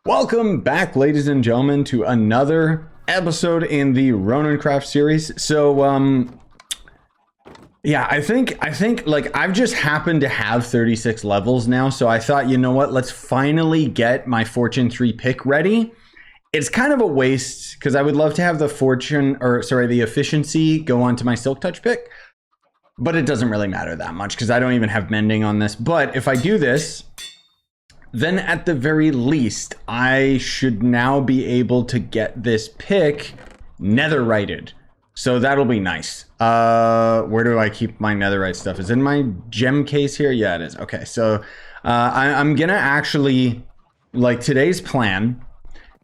Welcome back, ladies and gentlemen, to another episode in the RoninCraft series. So, yeah, I think like I've just happened to have 36 levels now, so I thought, you know what, let's finally get my Fortune 3 pick ready. It's kind of a waste because I would love to have the the efficiency go onto my Silk Touch pick, but it doesn't really matter that much because I don't even have mending on this. But if I do this, then at the very least, I should now be able to get this pick netherrighted. So that'll be nice. Where do I keep my netherite stuff? Is it in my gem case here? Yeah, it is. Okay, so I'm gonna actually, like, today's plan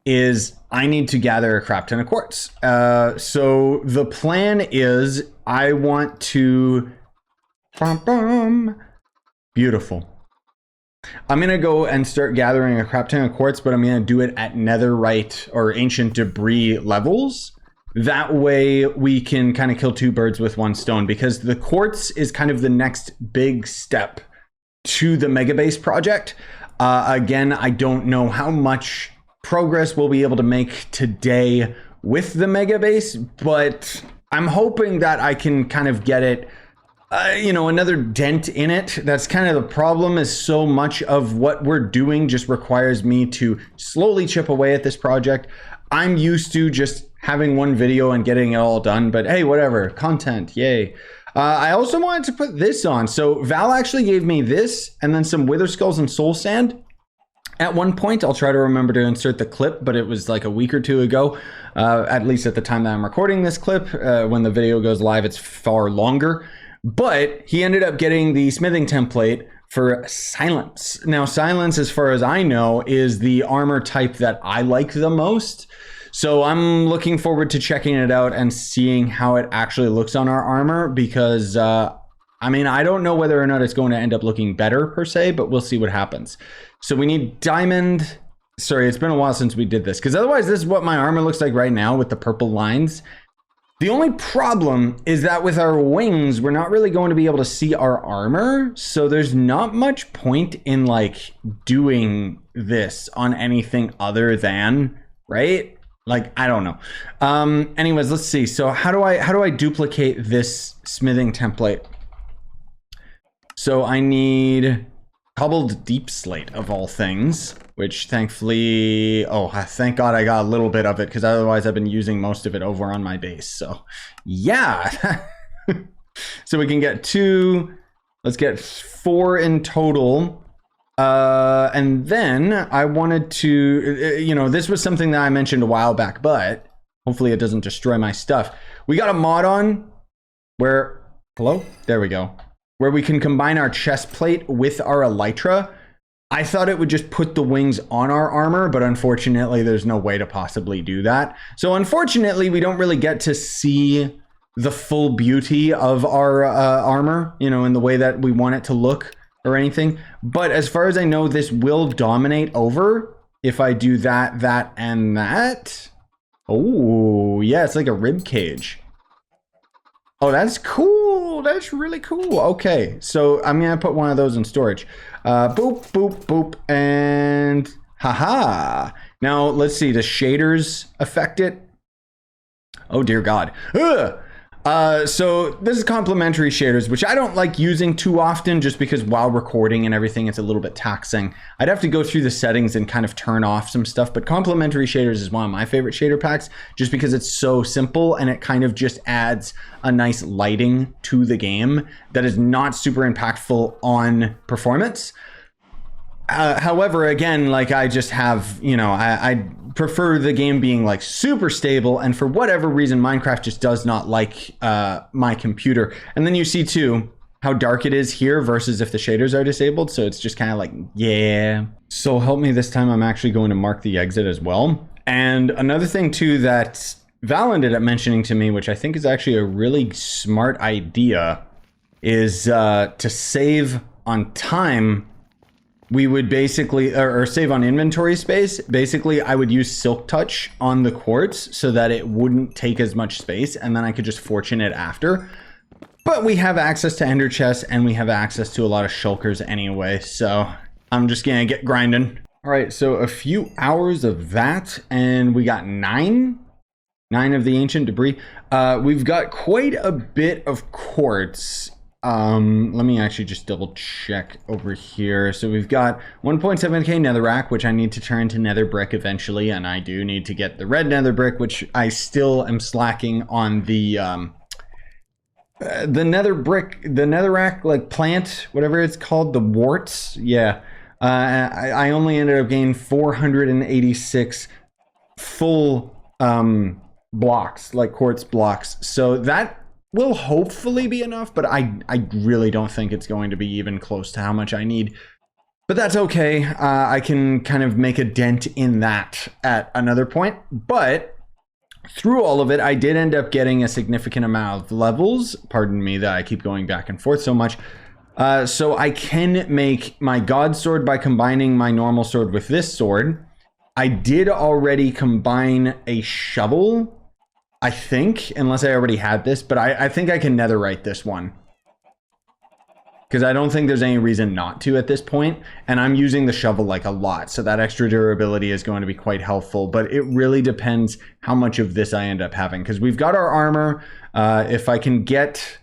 is I need to gather a crap ton of quartz. So the plan is I want to... Beautiful. I'm gonna go and start gathering a crap ton of quartz, but I'm gonna do it at netherite or ancient debris levels. That way we can kind of kill two birds with one stone, because the quartz is kind of the next big step to the mega base project. Again, I don't know how much progress we'll be able to make today with the mega base, but I'm hoping that I can kind of get it another dent in it. That's kind of the problem, is so much of what we're doing just requires me to slowly chip away at this project. I'm used to just having one video and getting it all done, but hey, whatever, content, yay. I also wanted to put this on. So Val actually gave me this and then some wither skulls and soul sand. At one point, I'll try to remember to insert the clip, but it was like a week or two ago, at least at the time that I'm recording this clip. When the video goes live, it's far longer. But he ended up getting the smithing template for silence. Now, silence, as far as I know, is the armor type that I like the most. So I'm looking forward to checking it out and seeing how it actually looks on our armor, because I mean, I don't know whether or not it's going to end up looking better per se, but we'll see what happens. So we need diamond. Sorry, it's been a while since we did this, because otherwise this is what my armor looks like right now with the purple lines. The only problem is that with our wings, we're not really going to be able to see our armor. So there's not much point in like doing this on anything other than, right? Like, I don't know. Anyways, let's see. So how do I duplicate this smithing template? So I need cobbled deep slate of all things, which thankfully, oh, thank God I got a little bit of it, because otherwise I've been using most of it over on my base. So yeah. So we can get 2, let's get 4 in total. And then I wanted to, this was something that I mentioned a while back, but hopefully it doesn't destroy my stuff. We got a mod on where, hello? There we go. Where we can combine our chest plate with our elytra. I thought it would just put the wings on our armor, but unfortunately there's no way to possibly do that. So unfortunately, we don't really get to see the full beauty of our armor, in the way that we want it to look or anything. But as far as I know, this will dominate over if I do that, that, and that. Oh, yeah, it's like a rib cage. Oh, that's cool. That's really cool. Okay, so I'm gonna put one of those in storage. Boop, boop, boop, and haha. Now, let's see, the shaders affect it? Oh, dear God. Ugh! So this is complementary shaders, which I don't like using too often, just because while recording and everything, it's a little bit taxing. I'd have to go through the settings and kind of turn off some stuff, but complementary shaders is one of my favorite shader packs, just because it's so simple and it kind of just adds a nice lighting to the game that is not super impactful on performance. However, again, like I just have, I prefer the game being like super stable, and for whatever reason, Minecraft just does not like my computer. And then you see too how dark it is here versus if the shaders are disabled. So it's just kind of like, yeah. So help me this time, I'm actually going to mark the exit as well. And another thing too that Val ended up mentioning to me, which I think is actually a really smart idea, is to save on time. We would basically, or save on inventory space. Basically, I would use Silk Touch on the quartz so that it wouldn't take as much space, and then I could just fortune it after. But we have access to ender chests, and we have access to a lot of shulkers anyway, so I'm just gonna get grinding. All right, so a few hours of that, and we got nine of the ancient debris. We've got quite a bit of quartz. Let me actually just double check over here. So we've got 1.7k netherrack, which I need to turn to nether brick eventually, and I do need to get the red nether brick, which I still am slacking on the nether brick, the netherrack like plant, whatever it's called, the warts. Yeah. I only ended up getting 486 full blocks, like quartz blocks. So that will hopefully be enough, but I really don't think it's going to be even close to how much I need. But that's okay. I can kind of make a dent in that at another point. But through all of it, I did end up getting a significant amount of levels. Pardon me that I keep going back and forth so much. So I can make my god sword by combining my normal sword with this sword. I did already combine a shovel, I think, unless I already had this, but I think I can netherite this one. Because I don't think there's any reason not to at this point, and I'm using the shovel like a lot, so that extra durability is going to be quite helpful, but it really depends how much of this I end up having, because we've got our armor. If I can get...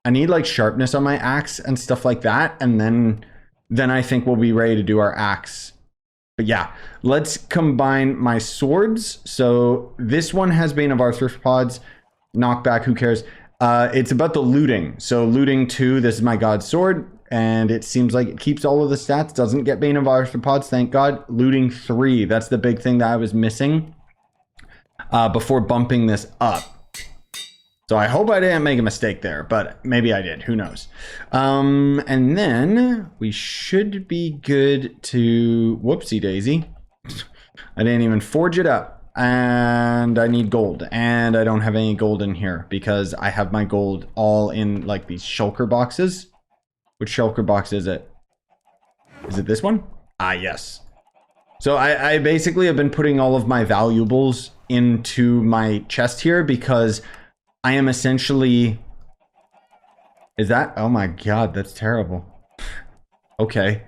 I need like sharpness on my axe and stuff like that, and then I think we'll be ready to do our axe. But yeah, let's combine my swords. So this one has Bane of Arthropods, knockback, who cares? It's about the looting. So looting 2, this is my god sword, and it seems like it keeps all of the stats, doesn't get Bane of Arthropods, thank god. Looting 3, that's the big thing that I was missing before bumping this up. So I hope I didn't make a mistake there, but maybe I did. Who knows? And then we should be good to... Whoopsie daisy. I didn't even forge it up. And I need gold. And I don't have any gold in here because I have my gold all in like these shulker boxes. Which shulker box is it? Is it this one? Ah, yes. So I basically have been putting all of my valuables into my chest here because... I am essentially... Is that... Oh my god, that's terrible. Okay.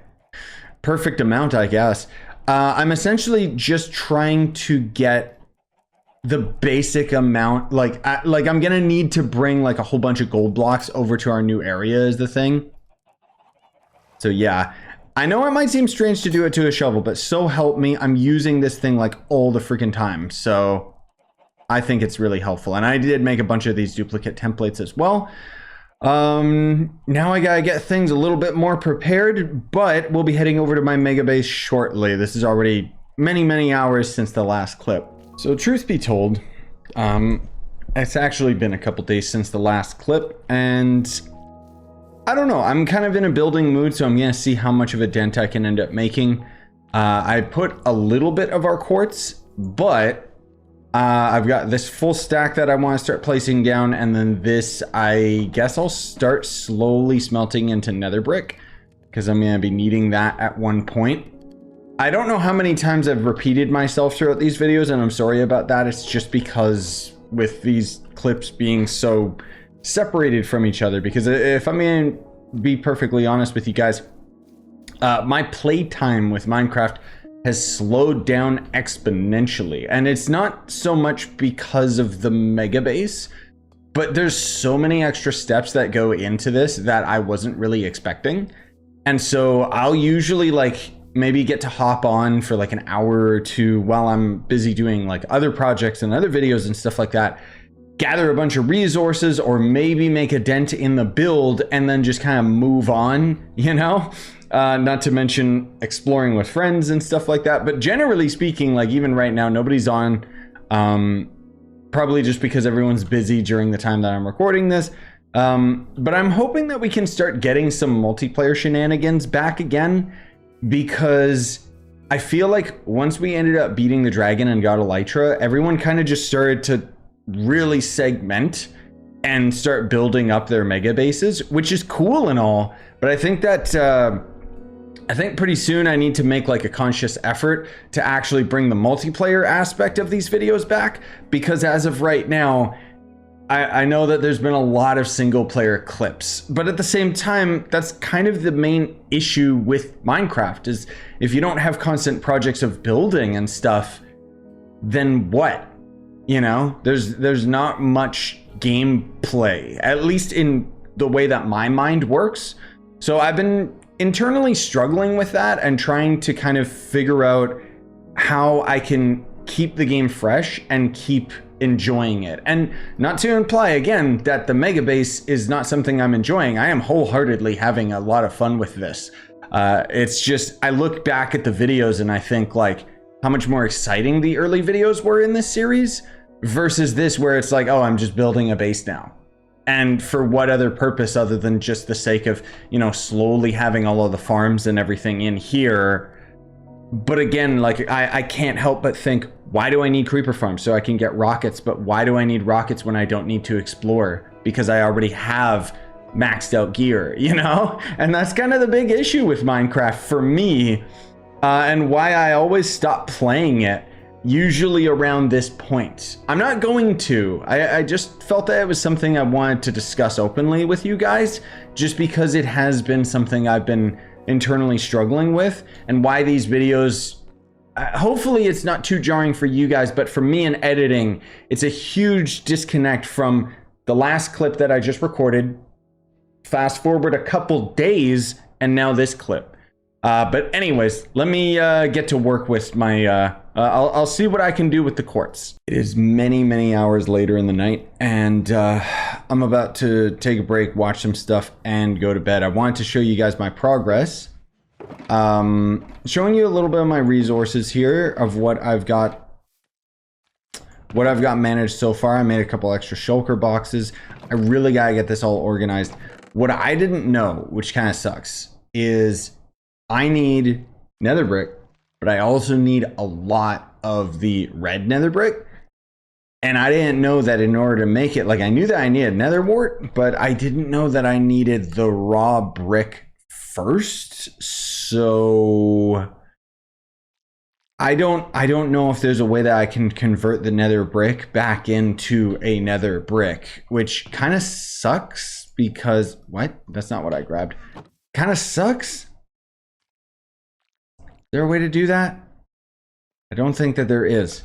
Perfect amount, I guess. I'm essentially just trying to get the basic amount... Like I'm gonna need to bring like a whole bunch of gold blocks over to our new area is the thing. So yeah. I know it might seem strange to do it to a shovel, but so help me, I'm using this thing like all the freaking time. So... I think it's really helpful. And I did make a bunch of these duplicate templates as well. Now I gotta get things a little bit more prepared, but we'll be heading over to my mega base shortly. This is already many hours since the last clip. So truth be told, it's actually been a couple days since the last clip, and I don't know, I'm kind of in a building mood, so I'm gonna see how much of a dent I can end up making. I put a little bit of our quartz, but I've got this full stack that I want to start placing down, and then this, I guess I'll start slowly smelting into nether brick, because I'm going to be needing that at one point. I don't know how many times I've repeated myself throughout these videos, and I'm sorry about that. It's just because with these clips being so separated from each other, because if I'm going to be perfectly honest with you guys, my playtime with Minecraft has slowed down exponentially, and it's not so much because of the mega base, but there's so many extra steps that go into this that I wasn't really expecting. And so I'll usually like maybe get to hop on for like an hour or two while I'm busy doing like other projects and other videos and stuff like that, gather a bunch of resources, or maybe make a dent in the build and then just kind of move on, you know? Not to mention exploring with friends and stuff like that. But generally speaking, like even right now, nobody's on, probably just because everyone's busy during the time that I'm recording this. But I'm hoping that we can start getting some multiplayer shenanigans back again, because I feel like once we ended up beating the dragon and got Elytra, everyone kind of just started to really segment and start building up their mega bases, which is cool and all. But I think that I think pretty soon I need to make like a conscious effort to actually bring the multiplayer aspect of these videos back, because as of right now, I know that there's been a lot of single player clips, but at the same time, that's kind of the main issue with Minecraft is if you don't have constant projects of building and stuff, then what? You know, there's not much gameplay, at least in the way that my mind works. So I've been internally struggling with that and trying to kind of figure out how I can keep the game fresh and keep enjoying it. And not to imply again that the mega base is not something I'm enjoying. I am wholeheartedly having a lot of fun with this. It's just I look back at the videos and I think like how much more exciting the early videos were in this series versus this where it's like, oh, I'm just building a base now. And for what other purpose other than just the sake of, you know, slowly having all of the farms and everything in here. But again, like I can't help but think, why do I need creeper farms? So I can get rockets, but why do I need rockets when I don't need to explore? Because I already have maxed out gear, you know? And that's kind of the big issue with Minecraft for me, and why I always stop playing it, usually around this point. I'm not going to. I just felt that it was something I wanted to discuss openly with you guys, just because it has been something I've been internally struggling with, and why these videos, hopefully it's not too jarring for you guys, but for me in editing, it's a huge disconnect from the last clip that I just recorded, fast forward a couple days, and now this clip. But anyways, let me get to work with my, I'll see what I can do with the quartz. It is many, many hours later in the night, and I'm about to take a break, watch some stuff, and go to bed. I wanted to show you guys my progress. Showing you a little bit of my resources here of what I've got managed so far. I made a couple extra shulker boxes. I really gotta get this all organized. What I didn't know, which kind of sucks, is I need nether brick, but I also need a lot of the red nether brick. And I didn't know that in order to make it, like I knew that I needed nether wart, but I didn't know that I needed the raw brick first. So I don't know if there's a way that I can convert the nether brick back into a nether brick, which kind of sucks because, what? That's not what I grabbed. Kind of sucks. Is there a way to do that? I don't think that there is.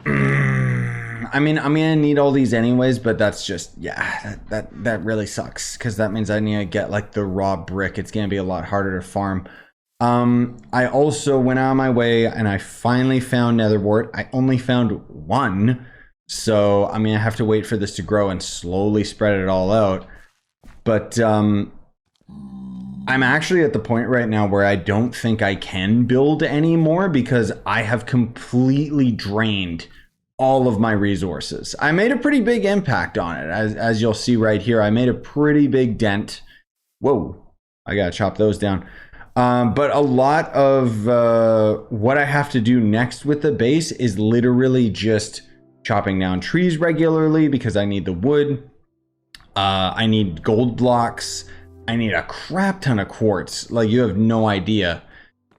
I mean, I'm gonna need all these anyways, but that's just, yeah, that really sucks because that means I need to get like the raw brick. It's gonna be a lot harder to farm. I also went out of my way and I finally found nether wart. I only found one, so I'm gonna have to wait for this to grow and slowly spread it all out. But I'm actually at the point right now where I don't think I can build anymore because I have completely drained all of my resources. I made a pretty big impact on it. As you'll see right here, I made a pretty big dent. Whoa, I gotta chop those down. But a lot of what I have to do next with the base is literally just chopping down trees regularly because I need the wood. I need gold blocks. I need a crap ton of quartz, like you have no idea.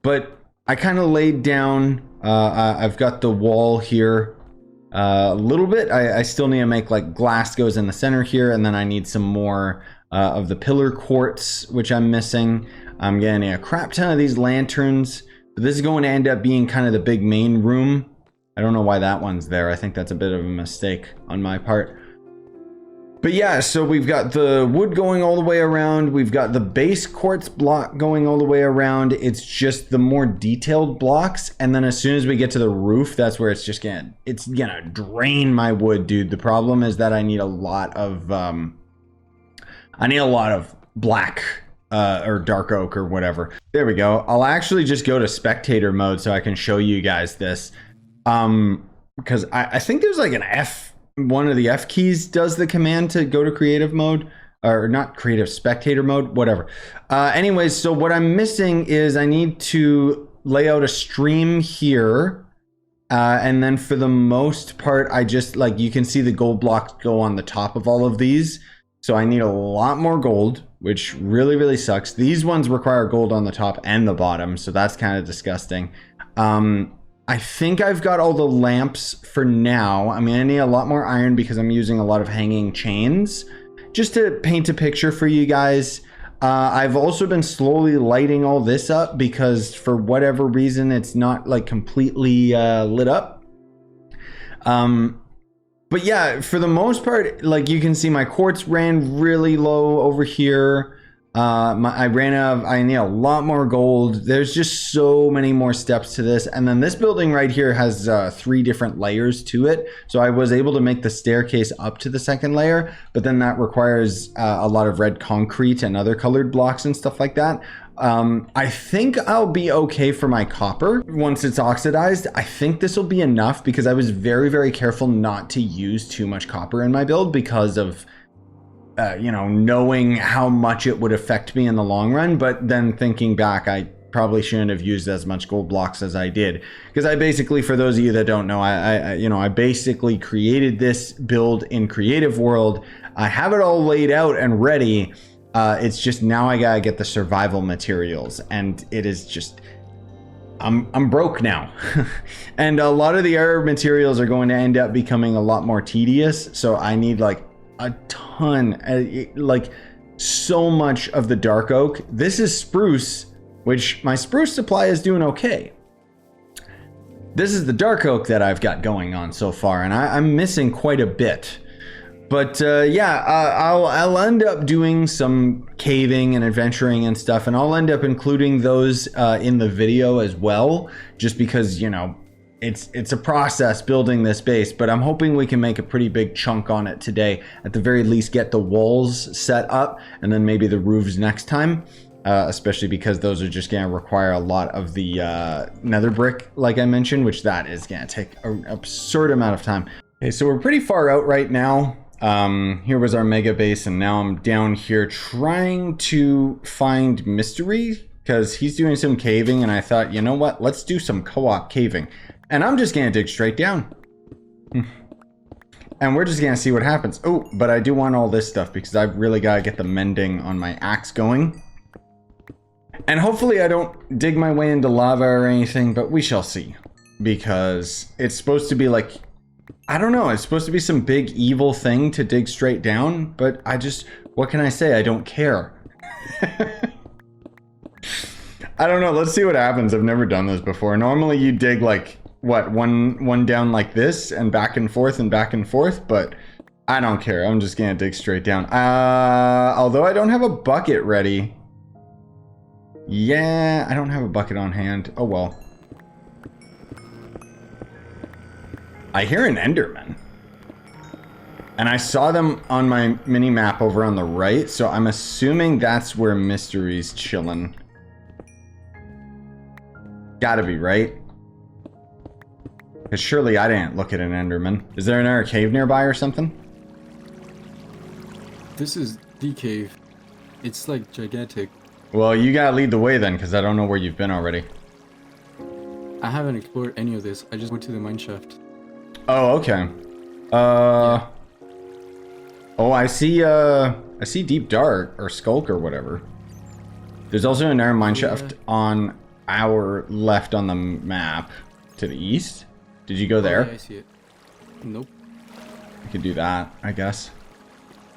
But I kind of laid down, I've got the wall here a little bit. I still need to make like glass goes in the center here, and then I need some more of the pillar quartz, which I'm missing. I'm getting a crap ton of these lanterns. But this is going to end up being kind of the big main room. I don't know why that one's there. I think that's a bit of a mistake on my part. But yeah, so we've got the wood going all the way around. We've got the base quartz block going all the way around. It's just the more detailed blocks. And then as soon as we get to the roof, that's where it's just gonna drain my wood, dude. The problem is that I need a lot of black or dark oak or whatever. There we go. I'll actually just go to spectator mode so I can show you guys this. Because I think there's like an one of the F keys does the command to go to creative mode, or not creative, spectator mode, whatever. Anyways, so what I'm missing is I need to lay out a stream here. And then for the most part, I just, like, you can see the gold blocks go on the top of all of these. So I need a lot more gold, which really, really sucks. These ones require gold on the top and the bottom. So that's kind of disgusting. I think I've got all the lamps for now. I mean, I need a lot more iron because I'm using a lot of hanging chains. Just to paint a picture for you guys, I've also been slowly lighting all this up because for whatever reason, it's not like completely lit up. But yeah, for the most part, like you can see my quartz ran really low over here. I need a lot more gold. There's just so many more steps to this. And then this building right here has 3 different layers to it. So I was able to make the staircase up to the 2nd layer, but then that requires a lot of red concrete and other colored blocks and stuff like that. I think I'll be okay for my copper once it's oxidized. I think this will be enough because I was very, very careful not to use too much copper in my build because of you know, knowing how much it would affect me in the long run. But then thinking back, I probably shouldn't have used as much gold blocks as I did, because I basically, for those of you that don't know, I basically created this build in Creative World. I have it all laid out and ready. It's just now I gotta get the survival materials, and it is just I'm broke now. And a lot of the other materials are going to end up becoming a lot more tedious, so I need like a ton, like so much of the dark oak. This is spruce, which my spruce supply is doing okay. This is the dark oak that I've got going on so far, and I'm missing quite a bit. But yeah, I'll end up doing some caving and adventuring and stuff, and I'll end up including those in the video as well, just because, you know, it's a process building this base, but I'm hoping we can make a pretty big chunk on it today. At the very least, get the walls set up, and then maybe the roofs next time, especially because those are just going to require a lot of the nether brick, like I mentioned, which that is going to take an absurd amount of time. Okay, so we're pretty far out right now. Here was our mega base, and now I'm down here trying to find Mystery, because he's doing some caving, and I thought, you know what, let's do some co-op caving. And I'm just gonna dig straight down. And we're just gonna see what happens. Oh, but I do want all this stuff because I've really gotta get the mending on my axe going. And hopefully I don't dig my way into lava or anything, but we shall see. Because it's supposed to be like, I don't know, it's supposed to be some big evil thing to dig straight down, but I just, what can I say? I don't care. I don't know, let's see what happens. I've never done this before. Normally you dig like, what, one down like this and back and forth, but I don't care. I'm just gonna dig straight down. Although I don't have a bucket ready. Yeah, I don't have a bucket on hand. Oh well. I hear an Enderman. And I saw them on my mini map over on the right, so I'm assuming that's where Mystery's chilling. Gotta be, right? Because surely I didn't look at an Enderman. Is there another cave nearby or something? This is the cave. It's like gigantic. Well, you gotta lead the way then, because I don't know where you've been already. I haven't explored any of this. I just went to the mine shaft. Oh, okay. Yeah. Oh, I see Deep Dark, or Skulk, or whatever. There's also another mine shaft on our left on the map, to the east. Did you go there? Yeah, I see it. Nope. We could do that, I guess.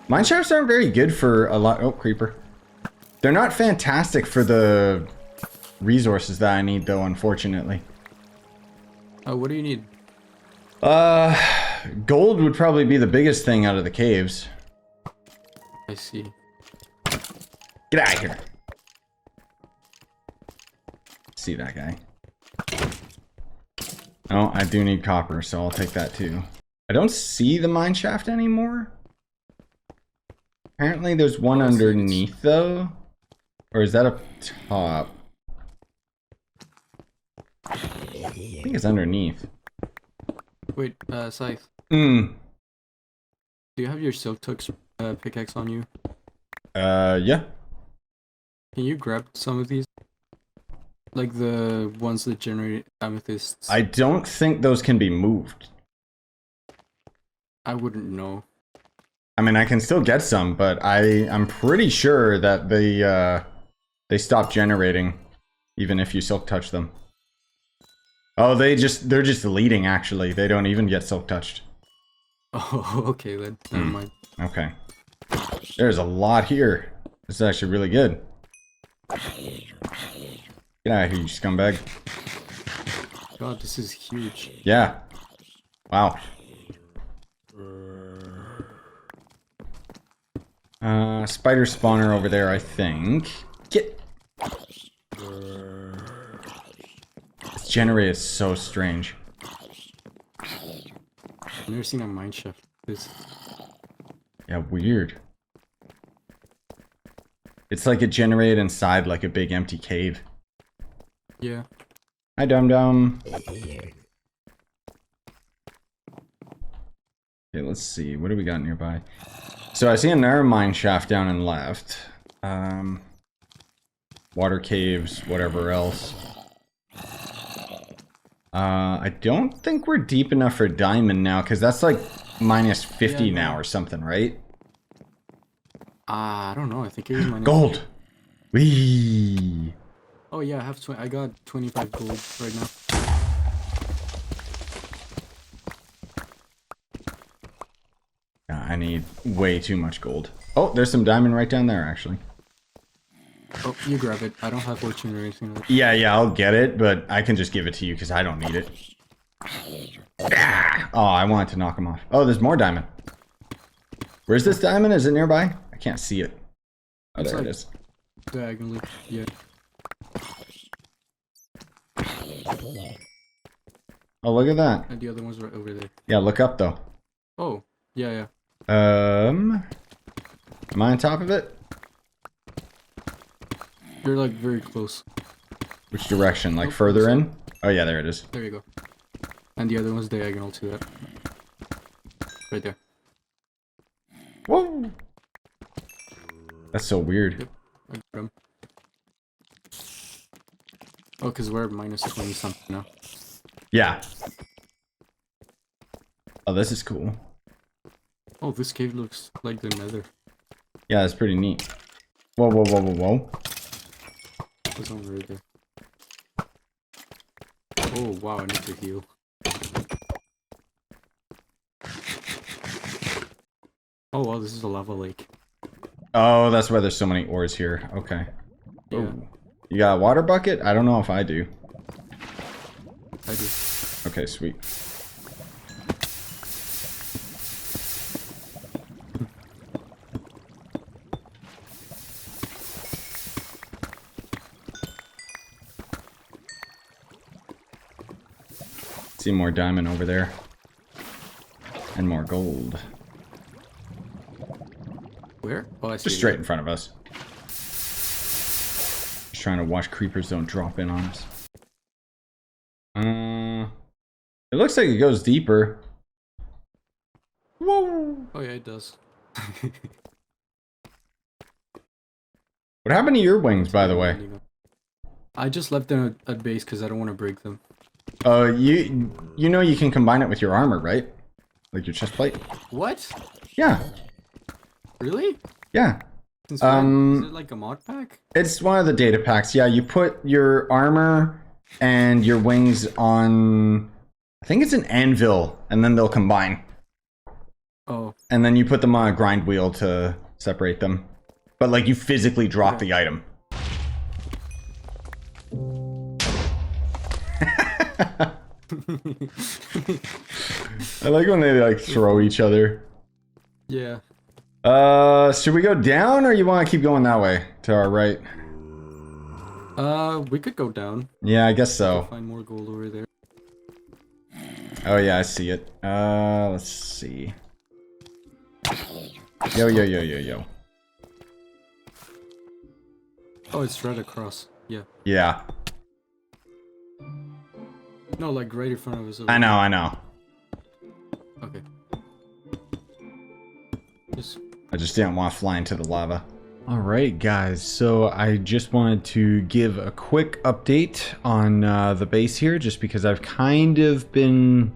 Mine shafts aren't very good for a lot. Oh, creeper. They're not fantastic for the resources that I need, though, unfortunately. What do you need? Gold would probably be the biggest thing out of the caves. I see. Get out of here. See that guy. Oh, I do need copper, so I'll take that too. I don't see the mine shaft anymore. Apparently there's one underneath though. Or is that up top? I think it's underneath. Wait, Scythe. Do you have your silk tux pickaxe on you? Yeah. Can you grab some of these? Like the ones that generate amethysts. I don't think those can be moved. I wouldn't know. I mean, I can still get some, but I'm pretty sure that they stop generating, even if you silk touch them. Oh, they're just deleting, actually. They don't even get silk touched. Oh, okay then. Never mind. Okay. There's a lot here. This is actually really good. Get out of here, you scumbag. God, this is huge. Yeah. Wow. Spider spawner over there, I think. Get. This generator is so strange. I've never seen a mine shaft. This. Yeah, weird. It's like it generated inside like a big empty cave. Yeah. Hi, Dum Dum. Okay, let's see. What do we got nearby? So I see another mine shaft down and left. Water caves, whatever else. I don't think we're deep enough for diamond now, because that's like minus 50 Yeah, now or something, right? I don't know. I think it was minus. Gold! Whee! Oh yeah, I have I got 25 gold right now. I need way too much gold. Oh, there's some diamond right down there, actually. Oh, you grab it. I don't have fortune or anything like that. Yeah, I'll get it, but I can just give it to you because I don't need it. Ah! Oh, I wanted to knock him off. Oh, there's more diamond. Where's this diamond? Is it nearby? I can't see it. Oh, there it is. Diagonally, yeah. Oh, look at that. And the other one's right over there. Yeah, look up, though. Oh, yeah. Am I on top of it? You're like very close. Which direction? Like further in? Oh, yeah, there it is. There you go. And the other one's diagonal to that. Right there. Whoa! That's so weird. Yep, I got him. Oh, because we're minus 20 something now. Yeah. Oh, this is cool. Oh, this cave looks like the nether. Yeah, that's pretty neat. Whoa. What's over right there? Oh, wow, I need to heal. Oh, wow, this is a lava lake. Oh, that's why there's so many ores here. Okay. Yeah, Oh. You got a water bucket? I don't know if I do. I do. Okay, sweet. See more diamond over there. And more gold. Where? Oh, I see. Just straight in front of us. Just trying to watch creepers don't drop in on us. It looks like it goes deeper. Whoa! Oh, yeah, it does. What happened to your wings, by the way? I just left them at base because I don't want to break them. You know you can combine it with your armor, right? Like your chest plate? What? Yeah. Really? Yeah. Since when? Is it like a mod pack? It's one of the data packs. Yeah, you put your armor and your wings on, I think it's an anvil, and then they'll combine. Oh. And then you put them on a grind wheel to separate them. But like you physically drop the item. I like when they like throw each other. Yeah. Should we go down or you want to keep going that way to our right? We could go down. Yeah, I guess so. Find more gold over there. Oh yeah, I see it. Let's see. Yo. Oh, it's right across. Yeah. Yeah. No, like right in front of us. I know. Okay. I just didn't want to fly into the lava. Alright guys, so I just wanted to give a quick update on the base here, just because I've kind of been...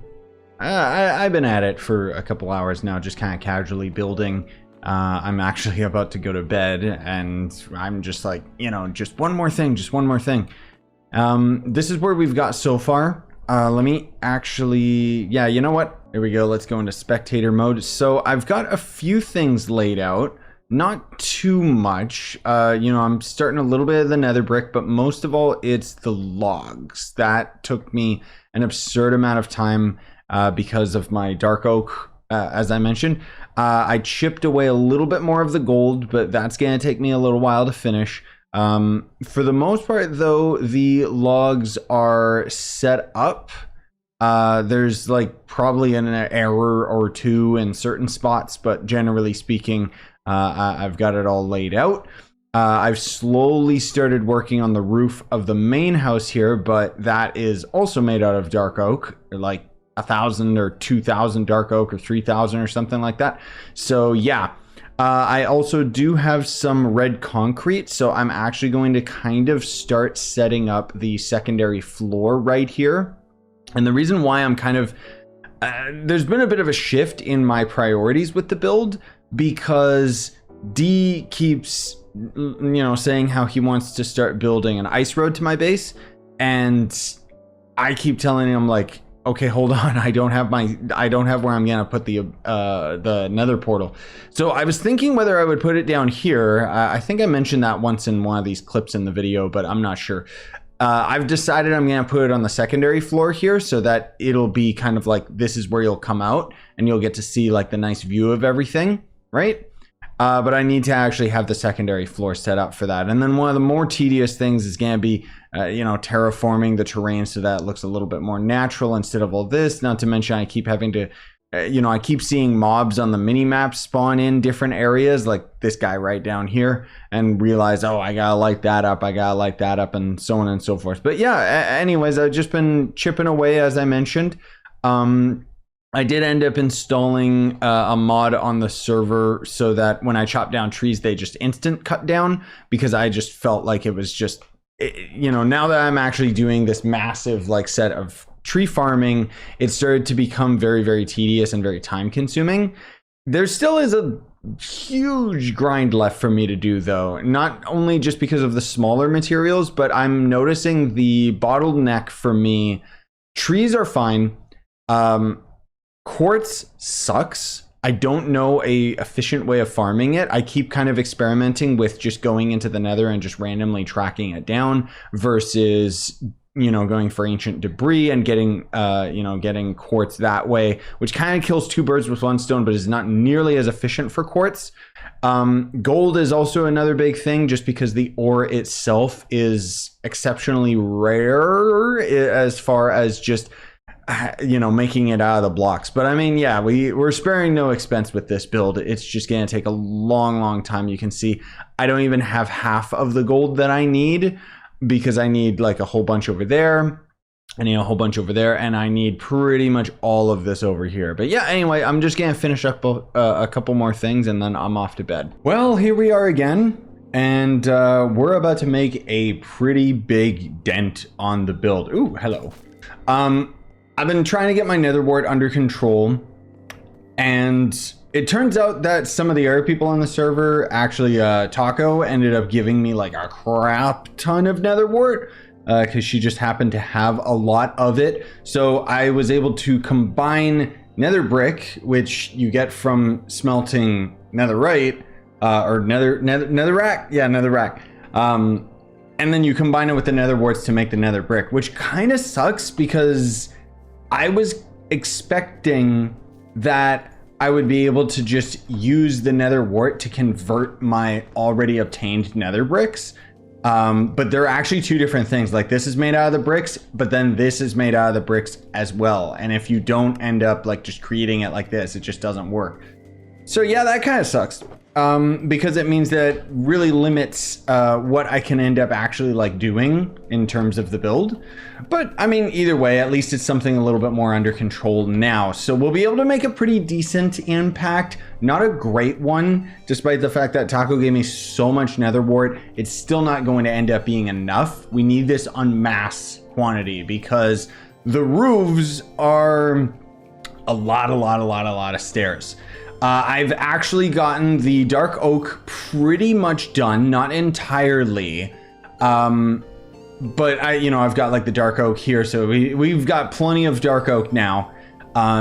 I've been at it for a couple hours now, just kind of casually building. I'm actually about to go to bed, and I'm just like, you know, just one more thing. This is where we've got so far. Let me actually, yeah, you know what? There we go. Let's go into spectator mode. So I've got a few things laid out, not too much. You know, I'm starting a little bit of the nether brick, but most of all, it's the logs. That took me an absurd amount of time because of my dark oak, as I mentioned. I chipped away a little bit more of the gold, but that's going to take me a little while to finish. For the most part, though, the logs are set up. There's like probably an error or two in certain spots, but generally speaking, I've got it all laid out. I've slowly started working on the roof of the main house here, but that is also made out of dark oak, like 1,000 or 2,000 dark oak or 3,000 or something like that. So yeah. I also do have some red concrete, so I'm actually going to kind of start setting up the secondary floor right here. And the reason why I'm kind of... there's been a bit of a shift in my priorities with the build, because D keeps, you know, saying how he wants to start building an ice road to my base, and I keep telling him, like, okay, hold on. I don't have where I'm gonna put the nether portal. So I was thinking whether I would put it down here. I think I mentioned that once in one of these clips in the video, but I'm not sure. I've decided I'm gonna put it on the secondary floor here, so that it'll be kind of like, this is where you'll come out and you'll get to see like the nice view of everything, right? But I need to actually have the secondary floor set up for that. And then one of the more tedious things is going to be, you know, terraforming the terrain so that it looks a little bit more natural instead of all this. Not to mention, I keep having to, you know, I keep seeing mobs on the mini map spawn in different areas, like this guy right down here, and realize, oh, I gotta light that up, I gotta light that up, and so on and so forth. But yeah, anyways, I've just been chipping away, as I mentioned. I did end up installing a mod on the server so that when I chop down trees, they just instant cut down, because I just felt like it was just, you know, now that I'm actually doing this massive like set of tree farming, it started to become very, very tedious and very time consuming. There still is a huge grind left for me to do, though, not only just because of the smaller materials, but I'm noticing the bottleneck for me. Trees are fine. Quartz sucks. I don't know a efficient way of farming it. I keep kind of experimenting with just going into the nether and just randomly tracking it down versus, you know, going for ancient debris and getting, you know, getting quartz that way, which kind of kills two birds with one stone, but is not nearly as efficient for quartz. Gold is also another big thing, just because the ore itself is exceptionally rare as far as just, you know, making it out of the blocks. But I mean, yeah, we're sparing no expense with this build. It's just gonna take a long time. You can see I don't even have half of the gold that I need, because I need like a whole bunch over there, I need a whole bunch over there, and I need pretty much all of this over here. But yeah, anyway, I'm just gonna finish up a couple more things and then I'm off to bed. Well, here we are again, and we're about to make a pretty big dent on the build. Ooh, hello. I've been trying to get my nether wart under control, and it turns out that some of the other people on the server, actually Taco, ended up giving me like a crap ton of nether wart, because she just happened to have a lot of it. So I was able to combine nether brick, which you get from smelting netherite, or netherrack, yeah, netherrack. And then you combine it with the nether warts to make the nether brick, which kind of sucks, because I was expecting that I would be able to just use the nether wart to convert my already obtained nether bricks. But they're actually two different things. Like, this is made out of the bricks, but then this is made out of the bricks as well. And if you don't end up like just creating it like this, it just doesn't work. So yeah, that kind of sucks. Because it means that it really limits what I can end up actually like doing in terms of the build. But I mean, either way, at least it's something a little bit more under control now. So we'll be able to make a pretty decent impact. Not a great one, despite the fact that Taco gave me so much nether wart. It's still not going to end up being enough. We need this en masse quantity, because the roofs are a lot of stairs. I've actually gotten the dark oak pretty much done, not entirely. but I've got like the dark oak here, so we've got plenty of dark oak now.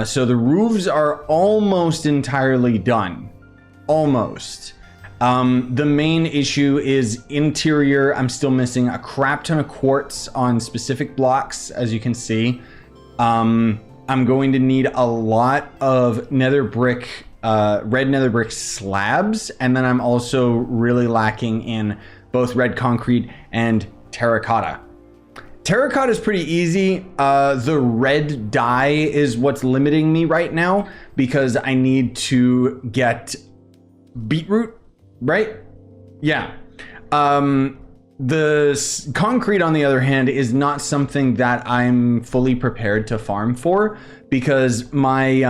So the roofs are almost entirely done. Almost. The main issue is interior. I'm still missing a crap ton of quartz on specific blocks, as you can see. I'm going to need a lot of nether brick, red nether brick slabs, and then I'm also really lacking in both red concrete and terracotta. Terracotta is pretty easy. The red dye is what's limiting me right now because I need to get beetroot, right? Yeah. The concrete, on the other hand, is not something that I'm fully prepared to farm for because my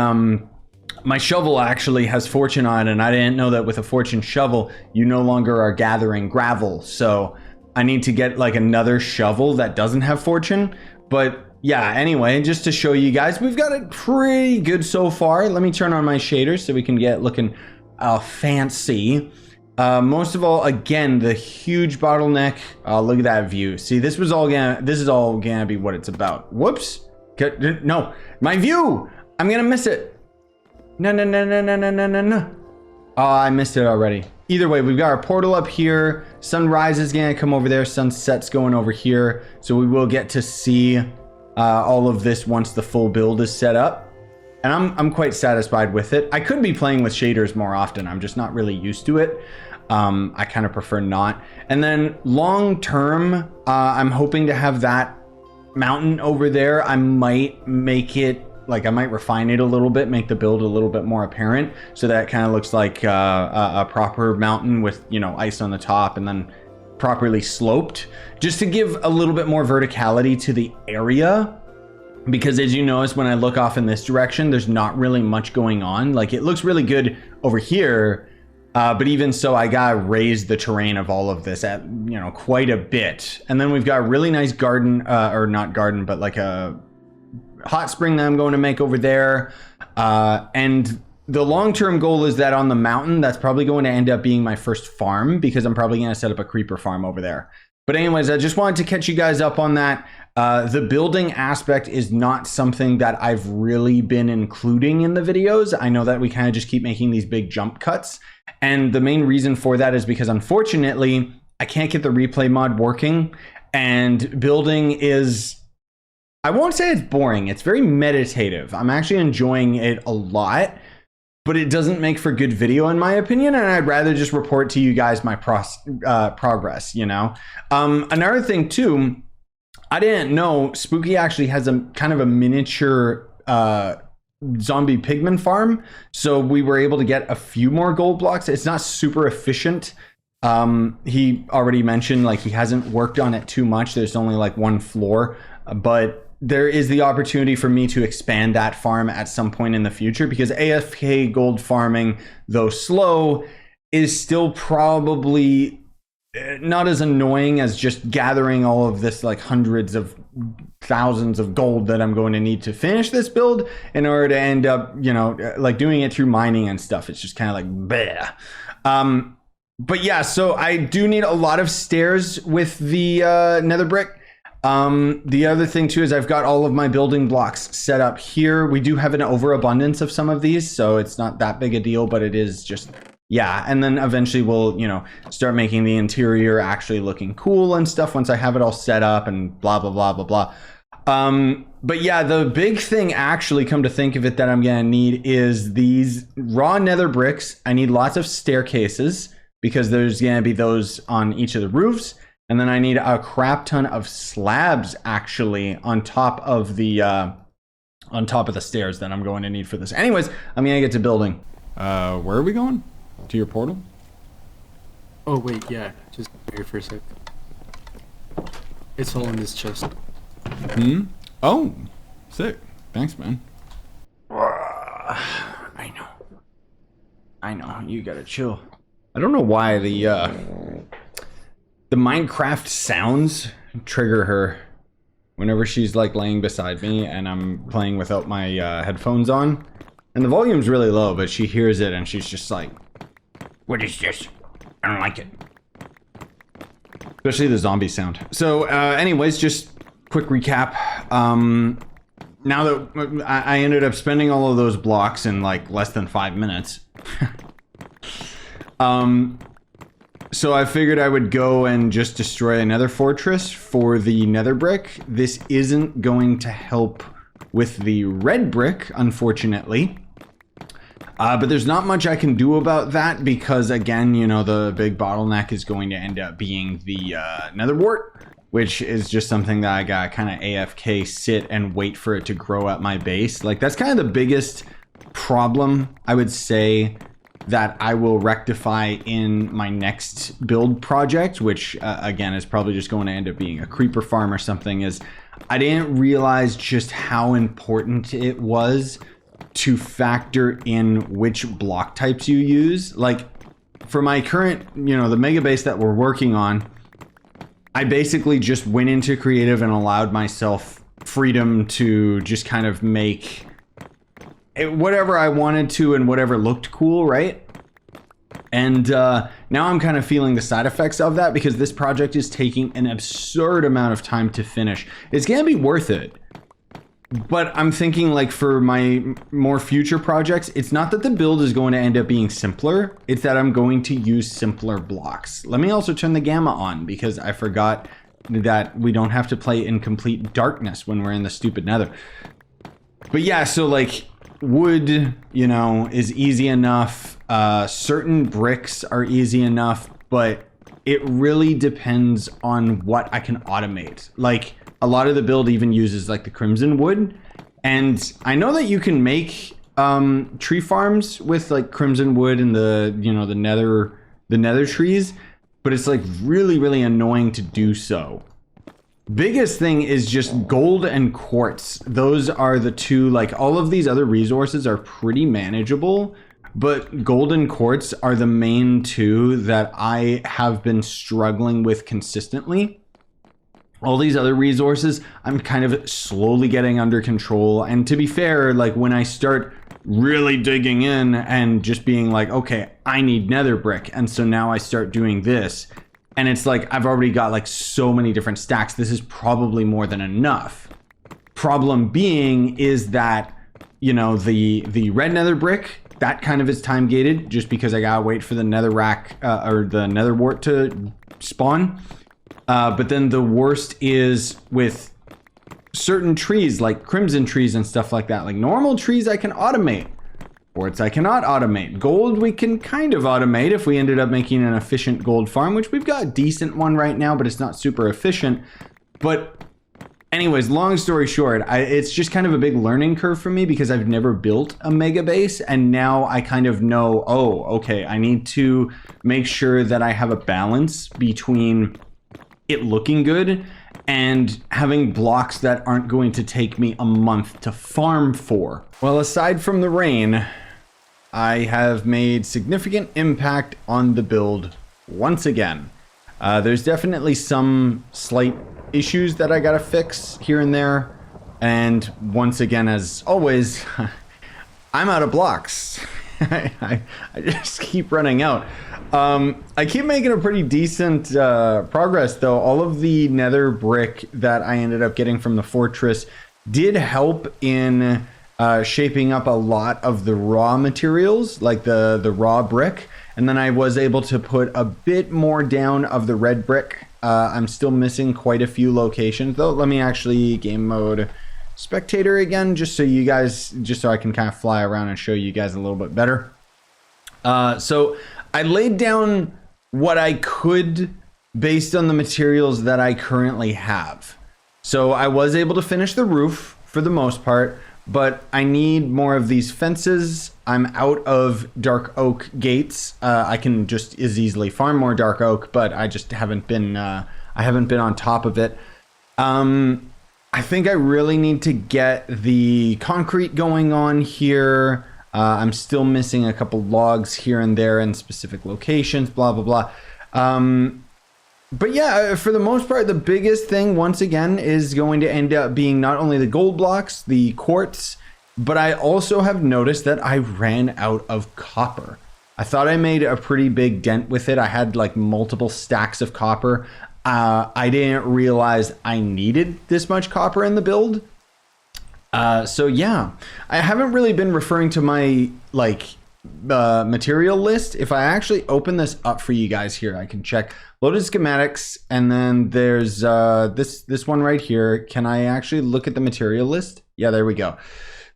my shovel actually has fortune on it, and I didn't know that with a fortune shovel, you no longer are gathering gravel. So I need to get like another shovel that doesn't have fortune. But yeah, anyway, just to show you guys, we've got it pretty good so far. Let me turn on my shaders so we can get looking fancy. Most of all, again, the huge bottleneck. Look at that view. See, this is all gonna be what it's about. Whoops. No, my view. I'm gonna miss it. No. Oh, I missed it already. Either way, we've got our portal up here. Sunrise is gonna come over there. Sunset's going over here. So we will get to see all of this once the full build is set up. And I'm quite satisfied with it. I could be playing with shaders more often. I'm just not really used to it. I kind of prefer not. And then long term, I'm hoping to have that mountain over there. I might make it, like I might refine it a little bit, make the build a little bit more apparent so that it kind of looks like a proper mountain with, ice on the top and then properly sloped, just to give a little bit more verticality to the area. Because as you notice, when I look off in this direction, there's not really much going on. Like, it looks really good over here, but even so, I gotta raise the terrain of all of this at, quite a bit. And then we've got a really nice garden, or not garden, but like a hot spring that I'm going to make over there. And the long-term goal is that on the mountain, that's probably going to end up being my first farm, because I'm probably gonna set up a creeper farm over there. But anyways, I just wanted to catch you guys up on that. The building aspect is not something that I've really been including in the videos. I know that we kind of just keep making these big jump cuts. And the main reason for that is because, unfortunately, I can't get the replay mod working. And building is, I won't say it's boring. It's very meditative. I'm actually enjoying it a lot. But it doesn't make for good video, in my opinion, and I'd rather just report to you guys my progress, Another thing, too, I didn't know Spooky actually has a kind of a miniature zombie pigman farm, so we were able to get a few more gold blocks. It's not super efficient. He already mentioned, like, he hasn't worked on it too much. There's only, like, one floor, but there is the opportunity for me to expand that farm at some point in the future, because AFK gold farming, though slow, is still probably not as annoying as just gathering all of this, like, hundreds of thousands of gold that I'm going to need to finish this build in order to end up, like, doing it through mining and stuff. It's just kind of like, bleh. But yeah, so I do need a lot of stairs with the nether brick. The other thing too is I've got all of my building blocks set up here. We do have an overabundance of some of these, so it's not that big a deal, but it is just, yeah. And then eventually we'll, start making the interior actually looking cool and stuff once I have it all set up and blah, blah, blah, blah, blah. But yeah, the big thing, actually, come to think of it, that I'm gonna need is these raw nether bricks. I need lots of staircases because there's gonna be those on each of the roofs. And then I need a crap ton of slabs, actually, on top of the stairs that I'm going to need for this. Anyways, I'm gonna get to building. Where are we going? To your portal? Oh wait, yeah. Just here for a sec. It's all in this chest. Oh, sick. Thanks, man. I know. You gotta chill. I don't know why the Minecraft sounds trigger her whenever she's like laying beside me and I'm playing without my headphones on. And the volume's really low, but she hears it and she's just like, "What is this? I don't like it." Especially the zombie sound. So anyways, just quick recap. Now that I ended up spending all of those blocks in like less than 5 minutes. So I figured I would go and just destroy another fortress for the nether brick. This isn't going to help with the red brick, unfortunately. But there's not much I can do about that because, again, you know, the big bottleneck is going to end up being the nether wart, which is just something that I got kind of AFK sit and wait for it to grow at my base. Like, that's kind of the biggest problem, I would say, that I will rectify in my next build project, which, again, is probably just going to end up being a creeper farm or something, is I didn't realize just how important it was to factor in which block types you use. Like for my current, you know, the mega base that we're working on, I basically just went into creative and allowed myself freedom to just kind of make whatever I wanted to and whatever looked cool, right? And now I'm kind of feeling the side effects of that because this project is taking an absurd amount of time to finish. It's gonna be worth it. But I'm thinking, like, for my more future projects, it's not that the build is going to end up being simpler, it's that I'm going to use simpler blocks. Let me also turn the gamma on because I forgot that we don't have to play in complete darkness when we're in the stupid nether. But yeah, so like wood, you know, is easy enough. Certain bricks are easy enough, but it really depends on what I can automate. Like, a lot of the build even uses like the crimson wood, and I know that you can make tree farms with like crimson wood and the, you know, the nether trees, but it's like really annoying to do so. Biggest thing is just gold and quartz. Those are the two. Like, all of these other resources are pretty manageable, but gold and quartz are the main two that I have been struggling with consistently. All these other resources, I'm kind of slowly getting under control. And to be fair, like when I start really digging in and just being like, okay, I need nether brick. And so now I start doing this. And it's like, I've already got like so many different stacks. This is probably more than enough. Problem being is that, you know, the red nether brick, that kind of is time gated just because I gotta wait for the nether rack or the nether wart to spawn. But then the worst is with certain trees like crimson trees and stuff like that. Like normal trees I can automate. Quartz I cannot automate. Gold we can kind of automate if we ended up making an efficient gold farm, which we've got a decent one right now, but it's not super efficient. But anyways, long story short, it's just kind of a big learning curve for me because I've never built a mega base, and now I kind of know, oh, okay, I need to make sure that I have a balance between it looking good and having blocks that aren't going to take me a month to farm for. Well, aside from the rain, I have made significant impact on the build once again. There's definitely some slight issues that I gotta fix here and there, and once again, as always, I'm out of blocks. I just keep running out. I keep making a pretty decent progress though. All of the nether brick that I ended up getting from the fortress did help in shaping up a lot of the raw materials, like the raw brick, and then I was able to put a bit more down of the red brick. I'm still missing quite a few locations though. Let me actually game mode spectator again, just so I can kind of fly around and show you guys a little bit better. So I laid down what I could based on the materials that I currently have. So I was able to finish the roof for the most part, but I need more of these fences. I'm out of dark oak gates. I can just as easily farm more dark oak, but I just haven't been on top of it. I think I really need to get the concrete going on here. I'm still missing a couple logs here and there in specific locations, blah, blah, blah. But yeah, for the most part, the biggest thing, once again, is going to end up being not only the gold blocks, the quartz, but I also have noticed that I ran out of copper. I thought I made a pretty big dent with it. I had like multiple stacks of copper. I didn't realize I needed this much copper in the build. So yeah, I haven't really been referring to my material list. If I actually open this up for you guys here, I can check loaded schematics, and then there's this one right here. Can I actually look at the material list? Yeah, there we go.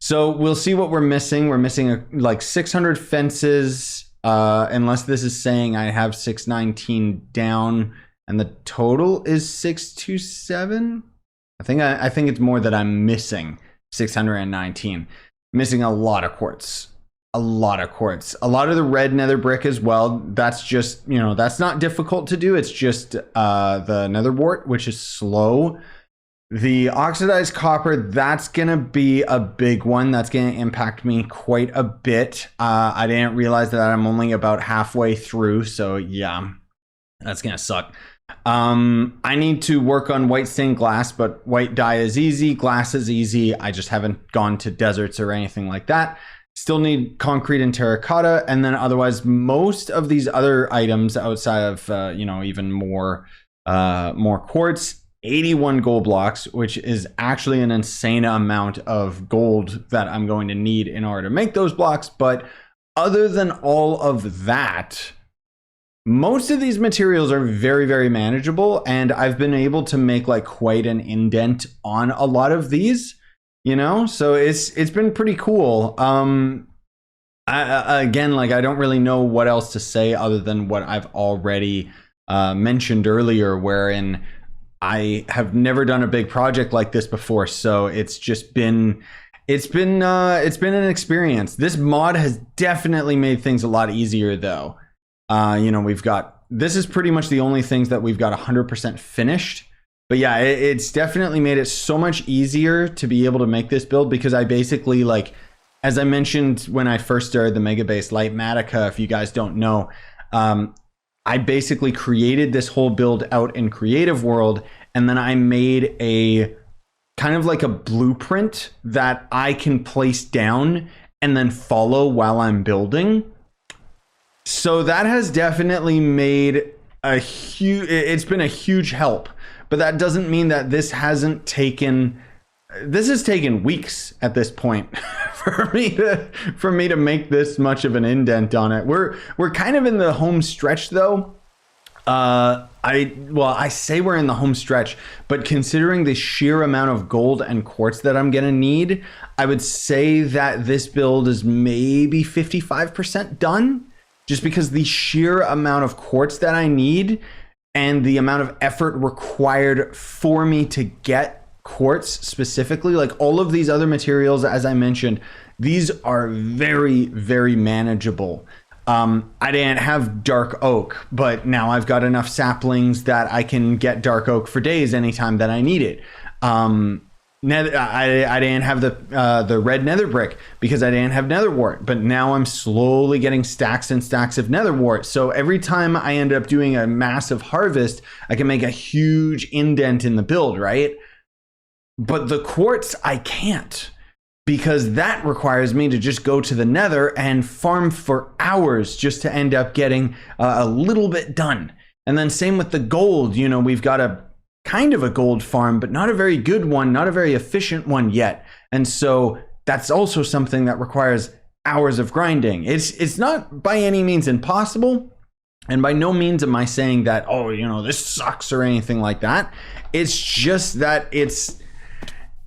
So we'll see what we're missing. We're missing like 600 fences, unless this is saying I have 619 down and the total is 627. I think it's more that I'm missing 619. Missing a lot of quartz. A lot of quartz. A lot of the red nether brick as well. That's just, that's not difficult to do. It's just the nether wart, which is slow. The oxidized copper, that's going to be a big one. That's going to impact me quite a bit. I didn't realize that I'm only about halfway through. So yeah, that's going to suck. I need to work on white stained glass, but white dye is easy. Glass is easy. I just haven't gone to deserts or anything like that. Still need concrete and terracotta. And then otherwise, most of these other items outside of, even more quartz, 81 gold blocks, which is actually an insane amount of gold that I'm going to need in order to make those blocks. But other than all of that, most of these materials are very, very manageable. And I've been able to make like quite an indent on a lot of these, so it's been pretty cool. Again, I don't really know what else to say other than what I've already mentioned earlier, wherein I have never done a big project like this before, so it's been an experience. This mod has definitely made things a lot easier, though. This is pretty much the only things that we've got 100% finished. But yeah, it's definitely made it so much easier to be able to make this build, because I basically, as I mentioned when I first started the Mega Base Lightmatica, if you guys don't know, I basically created this whole build out in Creative World, and then I made a kind of like a blueprint that I can place down and then follow while I'm building. So that has definitely made it's been a huge help, but that doesn't mean that this has taken weeks at this point for me to make this much of an indent on it. We're kind of in the home stretch, though. I say we're in the home stretch, but considering the sheer amount of gold and quartz that I'm gonna need, I would say that this build is maybe 55% done, just because the sheer amount of quartz that I need and the amount of effort required for me to get quartz specifically. Like all of these other materials, as I mentioned, these are very, very manageable. I didn't have dark oak, but now I've got enough saplings that I can get dark oak for days anytime that I need it. I didn't have the red nether brick because I didn't have nether wart, but now I'm slowly getting stacks and stacks of nether wart. So every time I end up doing a massive harvest, I can make a huge indent in the build, right? But the quartz, I can't, because that requires me to just go to the nether and farm for hours just to end up getting a little bit done. And then same with the gold, we've got a kind of a gold farm, but not a very good one, not a very efficient one yet. And so that's also something that requires hours of grinding. It's not by any means impossible. And by no means am I saying that, this sucks or anything like that. It's just that it's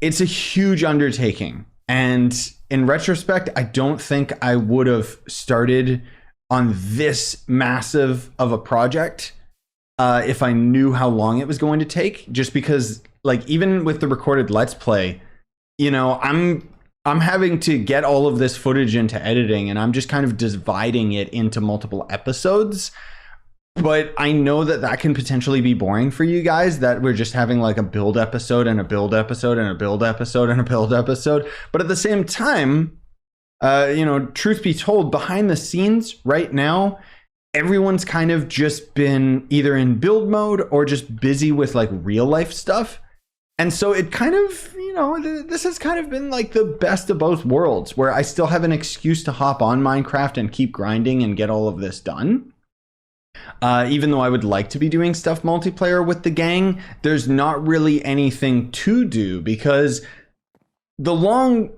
a huge undertaking. And in retrospect, I don't think I would have started on this massive of a project if I knew how long it was going to take. Just because, even with the recorded Let's Play, I'm having to get all of this footage into editing, and I'm just kind of dividing it into multiple episodes. But I know that can potentially be boring for you guys, that we're just having a build episode and a build episode and a build episode and a build episode. But at the same time, truth be told, behind the scenes right now, everyone's kind of just been either in build mode or just busy with real life stuff. And so it kind of, this has kind of been the best of both worlds, where I still have an excuse to hop on Minecraft and keep grinding and get all of this done. Even though I would like to be doing stuff multiplayer with the gang, there's not really anything to do because the long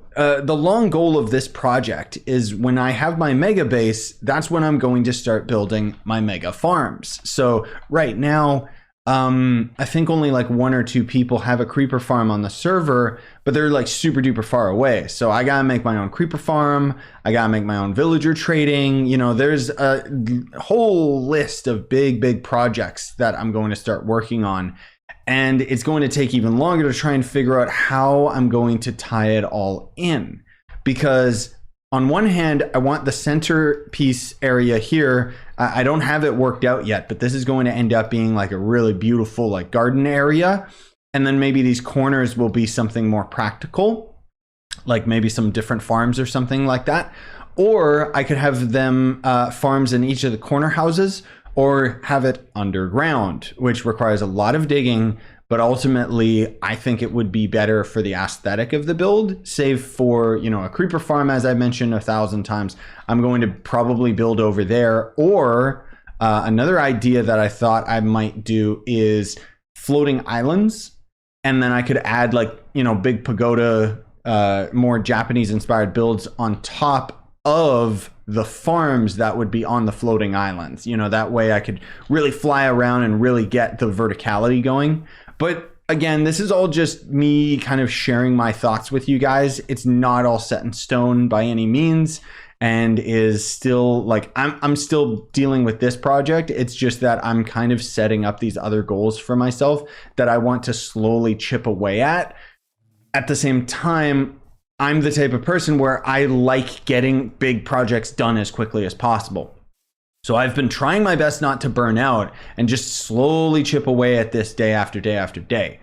goal of this project is when I have my mega base, that's when I'm going to start building my mega farms. So right now, I think only like 1 or 2 people have a creeper farm on the server, but they're like super duper far away. So I gotta make my own creeper farm. I gotta make my own villager trading. You know, there's a whole list of big projects that I'm going to start working on. And it's going to take even longer to try and figure out how I'm going to tie it all in. Because on one hand, I want the centerpiece area here. I don't have it worked out yet, but this is going to end up being like a really beautiful like garden area. And then maybe these corners will be something more practical, like maybe some different farms or something like that. Or I could have them farms in each of the corner houses, or have it underground, which requires a lot of digging. But ultimately, I think it would be better for the aesthetic of the build, save for, you know, a creeper farm, as I mentioned 1,000 times. I'm going to probably build over there. Or another idea that I thought I might do is floating islands. And then I could add like, you know, big pagoda, more Japanese inspired builds on top of the farms that would be on the floating islands. You know, that way I could really fly around and really get the verticality going. But again, this is all just me kind of sharing my thoughts with you guys. It's not all set in stone by any means, and is still like, I'm still dealing with this project. It's just that I'm kind of setting up these other goals for myself that I want to slowly chip away at. At the same time, I'm the type of person where I like getting big projects done as quickly as possible. So I've been trying my best not to burn out and just slowly chip away at this day after day after day.